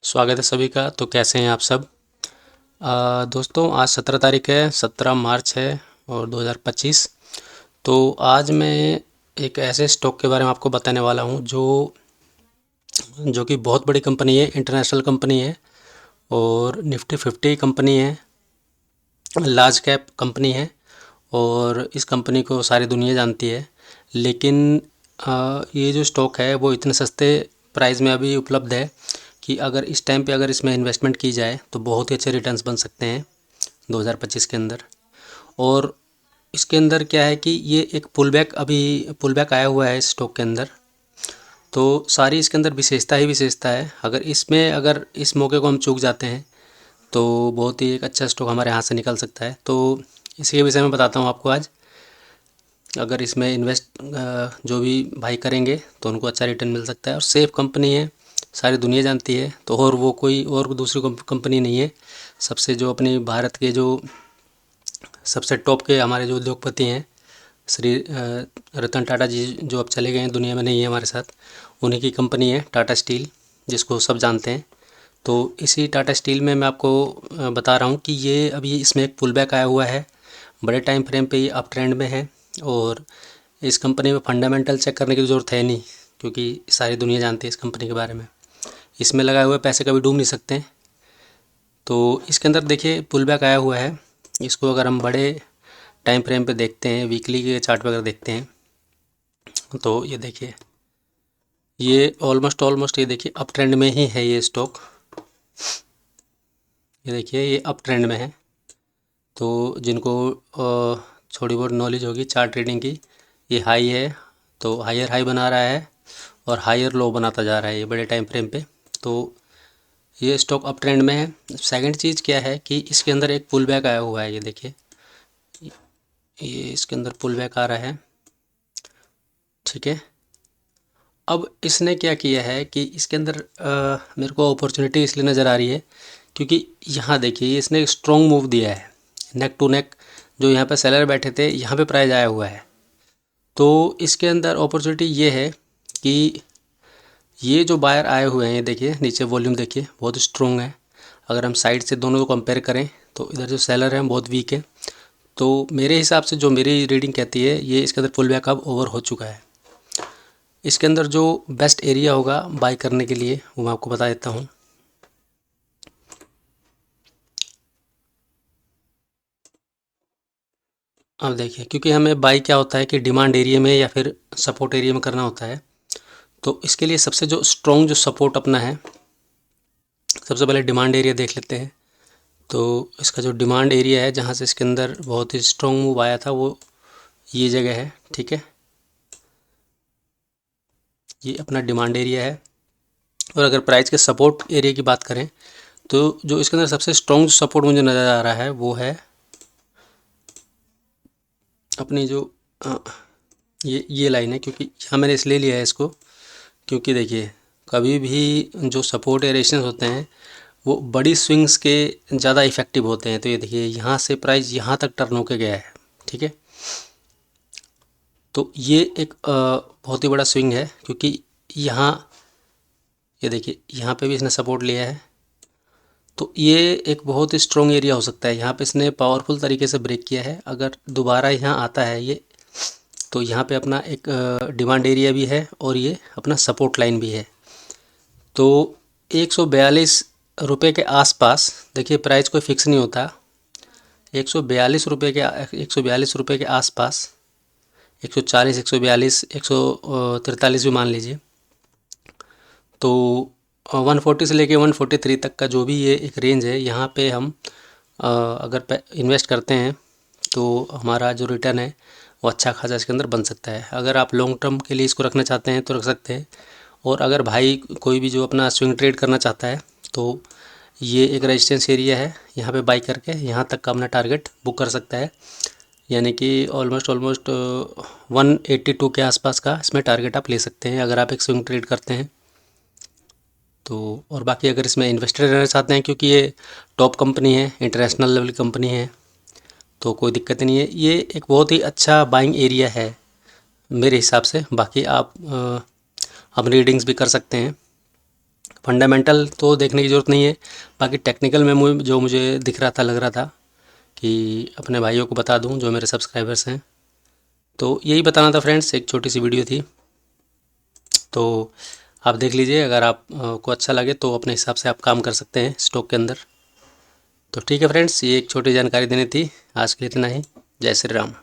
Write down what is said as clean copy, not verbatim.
स्वागत है सभी का। तो कैसे हैं आप सब। दोस्तों, आज 17 तारीख है, 17 मार्च है और 2025। तो आज मैं एक ऐसे स्टॉक के बारे में आपको बताने वाला हूं जो कि बहुत बड़ी कंपनी है, इंटरनेशनल कंपनी है और निफ्टी 50 कंपनी है, लार्ज कैप कंपनी है और इस कंपनी को सारी दुनिया जानती है। लेकिन ये जो स्टॉक है वो इतने सस्ते प्राइस में अभी उपलब्ध है कि अगर इस टाइम पे अगर इसमें इन्वेस्टमेंट की जाए तो बहुत ही अच्छे रिटर्न्स बन सकते हैं 2025 के अंदर। और इसके अंदर क्या है कि ये एक पुल बैक आया हुआ है इस स्टॉक के अंदर। तो सारी इसके अंदर विशेषता ही विशेषता है। अगर इस मौके को हम चूक जाते हैं तो बहुत ही एक अच्छा स्टॉक हमारे हाथ से निकल सकता है। तो इसी के विषय में बताता हूँ आपको आज। अगर इसमें इन्वेस्ट जो भी भाई करेंगे तो उनको अच्छा रिटर्न मिल सकता है और सेफ़ कंपनी है, सारी दुनिया जानती है। तो और वो कोई और दूसरी कंपनी नहीं है। सबसे जो अपनी भारत के जो सबसे टॉप के हमारे जो उद्योगपति हैं, श्री रतन टाटा जी, जो अब चले गए हैं, दुनिया में नहीं है हमारे साथ, उन्हीं की कंपनी है टाटा स्टील, जिसको सब जानते हैं। तो इसी टाटा स्टील में मैं आपको बता रहा हूँ कि ये अभी इसमें एक पुल बैक आया हुआ है। बड़े टाइम फ्रेम पे ये अप ट्रेंड में है और इस कंपनी में फंडामेंटल चेक करने की ज़रूरत है नहीं, क्योंकि सारी दुनिया जानती है इस कंपनी के बारे में। इसमें लगाए हुए पैसे कभी डूब नहीं सकते। तो इसके अंदर देखिए पुल बैक आया हुआ है। इसको अगर हम बड़े टाइम फ्रेम पे देखते हैं, वीकली के चार्ट पे अगर देखते हैं, तो ये देखिए, ये ऑलमोस्ट ये देखिए अप ट्रेंड में ही है ये स्टॉक। ये देखिए ये अप ट्रेंड में है। तो जिनको थोड़ी बहुत नॉलेज होगी चार्ट ट्रेडिंग की, ये हाई है तो हायर हाई बना रहा है और हायर लो बनाता जा रहा है ये बड़े टाइम फ्रेम पे। तो ये स्टॉक अप ट्रेंड में है। सेकंड चीज़ क्या है कि इसके अंदर एक पुल बैक आया हुआ है। ये देखिए, ये इसके अंदर पुल बैक आ रहा है, ठीक है। अब इसने क्या किया है कि इसके अंदर मेरे को अपॉर्चुनिटी इसलिए नज़र आ रही है क्योंकि यहाँ देखिए इसने एक स्ट्रॉन्ग मूव दिया है, नेक टू नेक। जो यहाँ पे सेलर बैठे थे, यहाँ पे प्राइस आया हुआ है। तो इसके अंदर अपॉर्चुनिटी ये है कि ये जो बायर आए हुए हैं, ये देखिए नीचे वॉल्यूम देखिए बहुत स्ट्रॉन्ग है। अगर हम साइड से दोनों को कंपेयर करें तो इधर जो सेलर हैं बहुत वीक है। तो मेरे हिसाब से जो मेरी रीडिंग कहती है, ये इसके अंदर पुल बैक अब ओवर हो चुका है। इसके अंदर जो बेस्ट एरिया होगा बाई करने के लिए वो मैं आपको बता देता हूँ। अब देखिए, क्योंकि हमें बाई क्या होता है कि डिमांड एरिया में या फिर सपोर्ट एरिया में करना होता है। तो इसके लिए सबसे जो स्ट्रॉन्ग जो सपोर्ट अपना है, सबसे पहले डिमांड एरिया देख लेते हैं। तो इसका जो डिमांड एरिया है, जहाँ से इसके अंदर बहुत ही स्ट्रॉन्ग मूव आया था, वो ये जगह है, ठीक है। ये अपना डिमांड एरिया है। और अगर प्राइस के सपोर्ट एरिया की बात करें तो जो इसके अंदर सबसे स्ट्रॉन्ग सपोर्ट मुझे नज़र आ रहा है वो है अपनी जो अ, ये लाइन है। क्योंकि यहाँ मैंने इसलिए लिया है इसको क्योंकि देखिए, कभी भी जो सपोर्ट या रेजिस्टेंस होते हैं वो बड़ी स्विंग्स के ज़्यादा इफ़ेक्टिव होते हैं। तो ये देखिए, यहाँ से प्राइस यहाँ तक टर्न होके गया है, ठीक है। तो ये एक बहुत ही बड़ा स्विंग है क्योंकि यहाँ, ये देखिए यहाँ पे भी इसने सपोर्ट लिया है। तो ये एक बहुत ही स्ट्रॉन्ग एरिया हो सकता है। यहाँ पे इसने पावरफुल तरीके से ब्रेक किया है। अगर दोबारा यहाँ आता है ये, तो यहाँ पे अपना एक डिमांड एरिया भी है और ये अपना सपोर्ट लाइन भी है। तो 142 रुपये के आसपास, देखिए प्राइस कोई फिक्स नहीं होता, 142 रुपये के आसपास, 140, 142, 143 भी मान लीजिए। तो 140 से लेके 143 तक का जो भी ये एक रेंज है, यहाँ पे हम अगर इन्वेस्ट करते हैं तो हमारा जो रिटर्न है वो अच्छा खासा इसके अंदर बन सकता है। अगर आप लॉन्ग टर्म के लिए इसको रखना चाहते हैं तो रख सकते हैं। और अगर भाई कोई भी जो अपना स्विंग ट्रेड करना चाहता है तो ये एक रेजिस्टेंस एरिया है, यहाँ पे बाई करके यहाँ तक का अपना टारगेट बुक कर सकता है। यानी कि ऑलमोस्ट 182 के आसपास का इसमें टारगेट आप ले सकते हैं अगर आप एक स्विंग ट्रेड करते हैं तो। और बाकी अगर इसमें इन्वेस्टर रहना चाहते हैं, क्योंकि ये टॉप कंपनी है, इंटरनेशनल लेवल की कंपनी है, तो कोई दिक्कत नहीं है। ये एक बहुत ही अच्छा बाइंग एरिया है मेरे हिसाब से। बाकी आप अपनी रीडिंग्स भी कर सकते हैं। फंडामेंटल तो देखने की ज़रूरत नहीं है, बाकी टेक्निकल में जो मुझे दिख रहा था, लग रहा था कि अपने भाइयों को बता दूं जो मेरे सब्सक्राइबर्स हैं। तो यही बताना था फ्रेंड्स, एक छोटी सी वीडियो थी। तो आप देख लीजिए, अगर आप को अच्छा लगे तो अपने हिसाब से आप काम कर सकते हैं स्टॉक के अंदर। तो ठीक है फ्रेंड्स, ये एक छोटी जानकारी देनी थी। आज के लिए इतना ही। जय श्री राम।